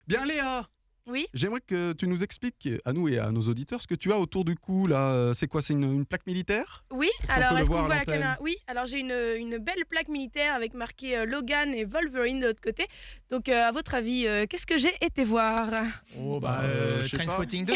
Bien Léa, Oui. j'aimerais que tu nous expliques à nous et à nos auditeurs ce que tu as autour du cou là. C'est quoi? C'est une plaque militaire? Oui, Si on peut alors le est-ce voir qu'on à voit la l'antenne. caméra? Oui, alors j'ai une belle plaque militaire avec marqué Logan et Wolverine de l'autre côté. Donc à votre avis, qu'est-ce que j'ai été voir? Oh je sais pas. Trainspotting 2.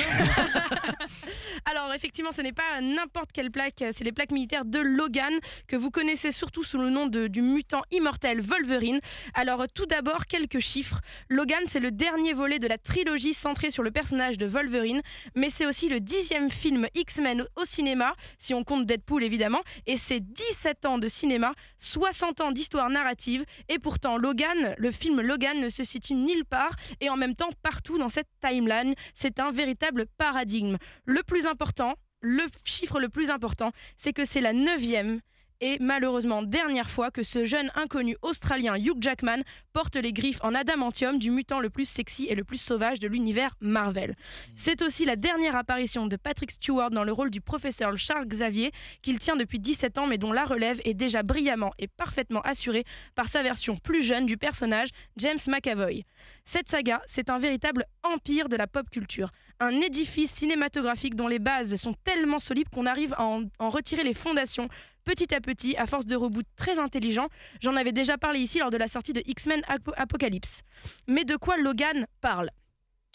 Alors effectivement, ce n'est pas n'importe quelle plaque, c'est les plaques militaires de Logan, que vous connaissez surtout sous le nom du mutant immortel Wolverine. Alors tout d'abord, quelques chiffres. Logan, c'est le dernier volet de la trilogie centrée sur le personnage de Wolverine, mais c'est aussi le 10e film X-Men au cinéma, si on compte Deadpool évidemment, et c'est 17 ans de cinéma, 60 ans d'histoire narrative, et pourtant Logan, le film Logan ne se situe nulle part, et en même temps partout dans cette timeline. C'est un véritable paradigme. Le plus important, le chiffre le plus important, c'est que c'est la 9e et malheureusement dernière fois que ce jeune inconnu australien Hugh Jackman porte les griffes en adamantium du mutant le plus sexy et le plus sauvage de l'univers Marvel. C'est aussi la dernière apparition de Patrick Stewart dans le rôle du professeur Charles Xavier, qu'il tient depuis 17 ans mais dont la relève est déjà brillamment et parfaitement assurée par sa version plus jeune du personnage James McAvoy. Cette saga, c'est un véritable empire de la pop culture, un édifice cinématographique dont les bases sont tellement solides qu'on arrive à en retirer les fondations petit à petit, à force de reboots très intelligents. J'en avais déjà parlé ici lors de la sortie de X-Men Apocalypse. Mais de quoi Logan parle ?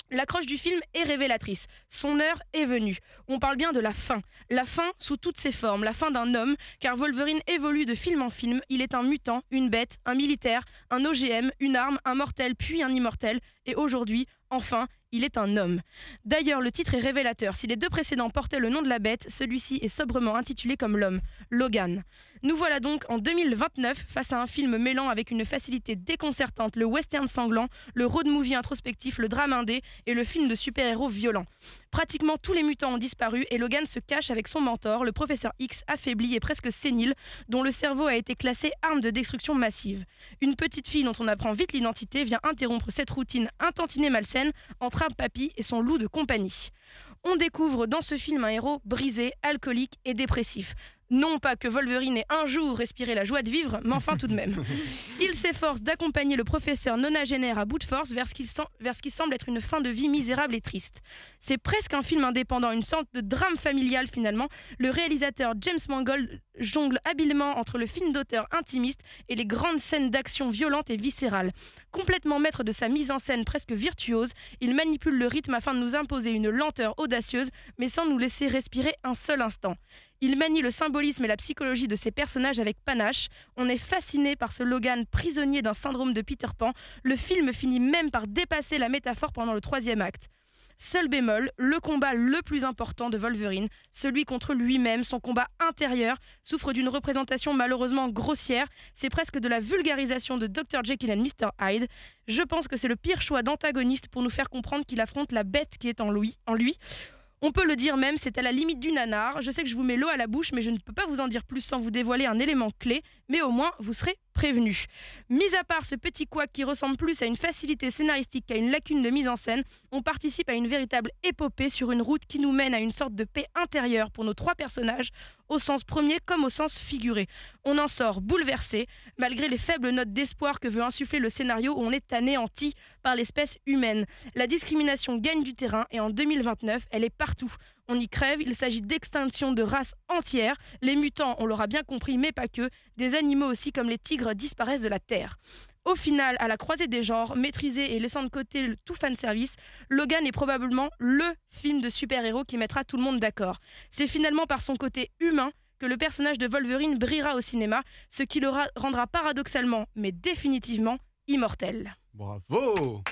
L'accroche du film est révélatrice. Son heure est venue. On parle bien de la fin. La fin sous toutes ses formes. La fin d'un homme, car Wolverine évolue de film en film. Il est un mutant, une bête, un militaire, un OGM, une arme, un mortel, puis un immortel. Et aujourd'hui, enfin, il est un homme. D'ailleurs, le titre est révélateur. Si les deux précédents portaient le nom de la bête, celui-ci est sobrement intitulé comme l'homme, Logan. Nous voilà donc en 2029 face à un film mêlant avec une facilité déconcertante le western sanglant, le road movie introspectif, le drame indé et le film de super-héros violent. Pratiquement tous les mutants ont disparu et Logan se cache avec son mentor, le professeur X affaibli et presque sénile, dont le cerveau a été classé arme de destruction massive. Une petite fille dont on apprend vite l'identité vient interrompre cette routine un tantinet malsaine entre un papy et son loup de compagnie. On découvre dans ce film un héros brisé, alcoolique et dépressif. Non pas que Wolverine ait un jour respiré la joie de vivre, mais enfin tout de même. Il s'efforce d'accompagner le professeur nonagénaire à bout de force vers ce qui semble être une fin de vie misérable et triste. C'est presque un film indépendant, une sorte de drame familial finalement. Le réalisateur James Mangold jongle habilement entre le film d'auteur intimiste et les grandes scènes d'action violentes et viscérales. Complètement maître de sa mise en scène presque virtuose, il manipule le rythme afin de nous imposer une lenteur audacieuse, mais sans nous laisser respirer un seul instant. Il manie le symbolisme et la psychologie de ses personnages avec panache. On est fasciné par ce Logan prisonnier d'un syndrome de Peter Pan. Le film finit même par dépasser la métaphore pendant le 3e acte. Seul bémol, le combat le plus important de Wolverine, celui contre lui-même, son combat intérieur, souffre d'une représentation malheureusement grossière. C'est presque de la vulgarisation de Dr. Jekyll and Mr. Hyde. Je pense que c'est le pire choix d'antagoniste pour nous faire comprendre qu'il affronte la bête qui est en lui. On peut le dire même, c'est à la limite du nanar. Je sais que je vous mets l'eau à la bouche, mais je ne peux pas vous en dire plus sans vous dévoiler un élément clé, mais au moins vous serez prévenus. Mis à part ce petit couac qui ressemble plus à une facilité scénaristique qu'à une lacune de mise en scène, on participe à une véritable épopée sur une route qui nous mène à une sorte de paix intérieure pour nos 3 personnages, au sens premier comme au sens figuré. On en sort bouleversé, malgré les faibles notes d'espoir que veut insuffler le scénario où on est anéanti par l'espèce humaine. La discrimination gagne du terrain et en 2029, elle est partout. On y crève, il s'agit d'extinction de races entières. Les mutants, on l'aura bien compris, mais pas que. Des animaux aussi comme les tigres disparaissent de la Terre. Au final, à la croisée des genres, maîtrisé et laissant de côté le tout fanservice, Logan est probablement le film de super-héros qui mettra tout le monde d'accord. C'est finalement par son côté humain que le personnage de Wolverine brillera au cinéma, ce qui le rendra paradoxalement, mais définitivement, immortel. Bravo!